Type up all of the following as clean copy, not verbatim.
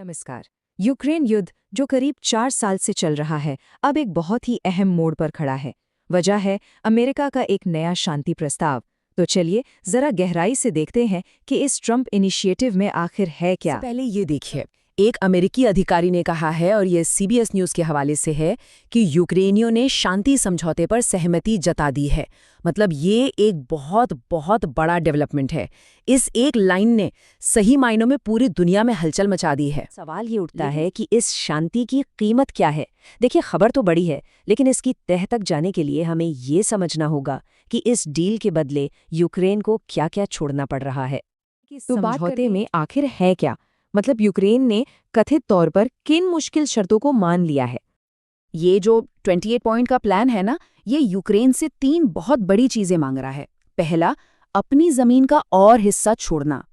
नमस्कार। यूक्रेन युद्ध जो करीब 4 साल से चल रहा है, अब एक बहुत ही अहम मोड़ पर खड़ा है। वजह है अमेरिका का एक नया शांति प्रस्ताव। तो चलिए जरा गहराई से देखते हैं कि इस ट्रंप इनिशिएटिव में आखिर है क्या। पहले ये देखिए, एक अमेरिकी अधिकारी ने कहा है और ये सीबीएस न्यूज़ के हवाले से है कि यूक्रेनियों ने शांति समझौते पर सहमति जता दी है। मतलब ये एक बहुत बहुत बड़ा डेवलपमेंट है। इस एक लाइन ने सही मायनों में पूरी दुनिया में हलचल मचा दी है। सवाल ये उठता है कि इस शांति की कीमत क्या है। देखिए, खबर तो बड़ी है, लेकिन इसकी तह तक जाने के लिए हमें ये समझना होगा कि इस डील के बदले यूक्रेन को क्या-क्या छोड़ना पड़ रहा है। तो समझौते में आखिर है क्या? मतलब यूक्रेन ने कथित तौर पर किन मुश्किल शर्तों को मान लिया है? ये जो 28 पॉइंट का प्लान है ना, ये यूक्रेन से 3 बहुत बड़ी चीजें मांग रहा है। पहला, अपनी जमीन का और हिस्सा छोड़ना।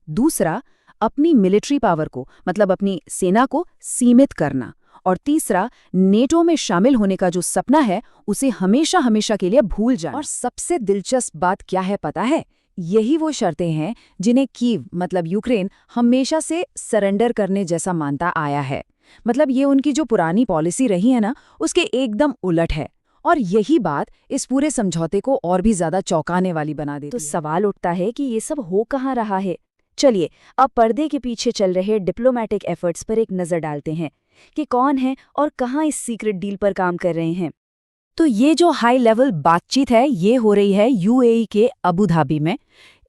दूसरा, अपनी मिलिट्री पावर को, मतलब अपनी सेना को सीमित करना। और तीसरा, नेटो में शामिल होने का जो सपना है उसे हमेशा हमेशा के लिए भूल जाना। और सबसे दिलचस्प बात क्या है पता है? यही वो शर्तें हैं जिन्हें कीव मतलब यूक्रेन हमेशा से सरेंडर करने जैसा मानता आया है। मतलब ये उनकी जो पुरानी पॉलिसी रही है ना, उसके एकदम उलट है। और यही बात इस पूरे समझौते को और भी ज्यादा चौंकाने वाली बना देती है। तो सवाल उठता है कि ये सब हो कहाँ रहा है। चलिए अब पर्दे के पीछे चल रहे डिप्लोमैटिक एफर्ट्स पर एक नजर डालते हैं कि कौन है और कहाँ इस सीक्रेट डील पर काम कर रहे हैं। तो ये जो हाई लेवल बातचीत है ये हो रही है यूएई के अबू धाबी में।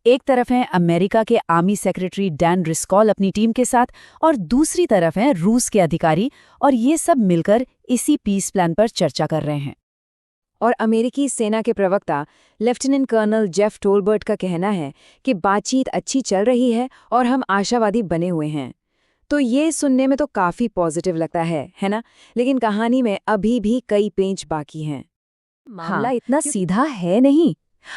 एक तरफ है अमेरिका के आर्मी सेक्रेटरी डैन रिस्कॉल अपनी टीम के साथ, और दूसरी तरफ है रूस के अधिकारी, और ये सब मिलकर इसी पीस प्लान पर चर्चा कर रहे हैं। और अमेरिकी सेना के प्रवक्ता लेफ्टिनेंट कर्नल जेफ टोलबर्ट का कहना है कि बातचीत अच्छी चल रही है और हम आशावादी बने हुए हैं। तो ये सुनने में तो काफी पॉजिटिव लगता है ना? लेकिन कहानी में अभी भी कई पेंच बाकी हैं। मामला इतना सीधा है नहीं।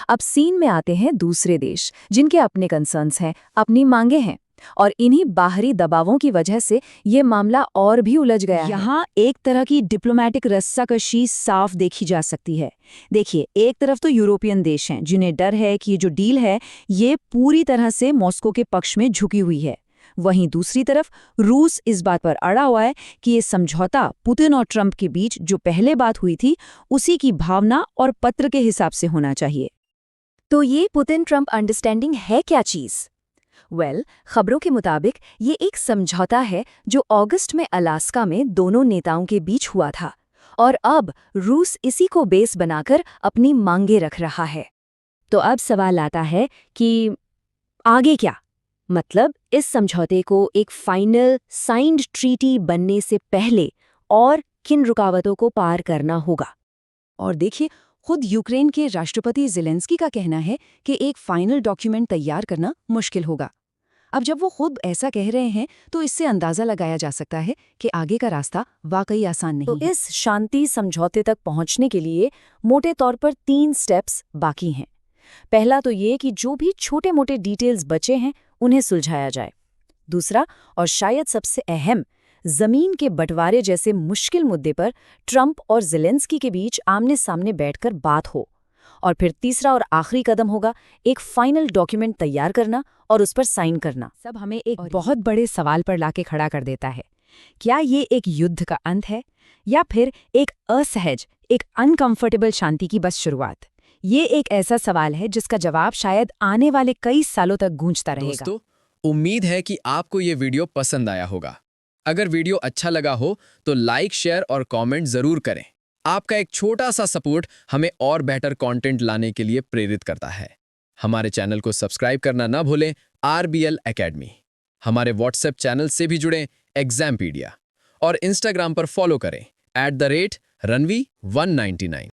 अब सीन में आते हैं दूसरे देश जिनके अपने कंसर्न्स हैं, अपनी मांगे हैं, और इन्हीं बाहरी दबावों की वजह से ये मामला और भी उलझ गया है। यहाँ एक तरह की डिप्लोमैटिक रस्साकशी साफ देखी जा सकती है। देखिए, एक तरफ तो यूरोपियन देश हैं जिन्हें डर है कि ये जो डील है ये पूरी तरह से मॉस्को के पक्ष में झुकी हुई है। वहीं दूसरी तरफ रूस इस बात पर अड़ा हुआ है कि ये समझौता पुतिन और ट्रंप के बीच जो पहले बात हुई थी उसी की भावना और पत्र के हिसाब से होना चाहिए। तो ये पुतिन ट्रंप अंडरस्टैंडिंग है क्या चीज़? खबरों के मुताबिक ये एक समझौता है जो अगस्त में अलास्का में दोनों नेताओं के बीच हुआ था, और अब रूस इसी को बेस बनाकर अपनी मांगे रख रहा है। तो अब सवाल आता है कि आगे क्या? मतलब इस समझौते को एक फाइनल साइंड ट्रीटी बनने से पहले और किन रुकावटों को पार करना होगा? और देखिए, खुद यूक्रेन के राष्ट्रपति ज़ेलेंस्की का कहना है कि एक फाइनल डॉक्यूमेंट तैयार करना मुश्किल होगा। अब जब वो खुद ऐसा कह रहे हैं तो इससे अंदाजा लगाया जा सकता है कि आगे का रास्ता वाकई आसान नहीं है। तो इस शांति समझौते तक पहुंचने के लिए मोटे तौर पर 3 स्टेप्स बाकी हैं। पहला तो ये कि जो भी छोटे मोटे डिटेल्स बचे हैं उन्हें सुलझाया जाए। दूसरा, और शायद सबसे अहम, जमीन के बंटवारे जैसे मुश्किल मुद्दे पर ट्रंप और ज़ेलेंस्की के बीच आमने सामने बैठकर बात हो। और फिर तीसरा और आखिरी कदम होगा एक फाइनल डॉक्यूमेंट तैयार करना और उस पर साइन करना। सब हमें एक बहुत बड़े सवाल पर लाके खड़ा कर देता है। क्या ये एक युद्ध का अंत है या फिर एक असहज, एक अनकंफर्टेबल शांति की बस शुरुआत? ये एक ऐसा सवाल है जिसका जवाब शायद आने वाले कई सालों तक गूंजता रहेगा। दोस्तों, उम्मीद है कि आपको ये वीडियो पसंद आया होगा। अगर वीडियो अच्छा लगा हो तो लाइक, शेयर और कमेंट जरूर करें। आपका एक छोटा सा सपोर्ट हमें और बेहतर कंटेंट लाने के लिए प्रेरित करता है। हमारे चैनल को सब्सक्राइब करना ना भूलें, RBL एकेडमी। हमारे व्हाट्सएप चैनल से भी जुड़ें, एग्जामपीडिया, और इंस्टाग्राम पर फॉलो करें @ranvi199।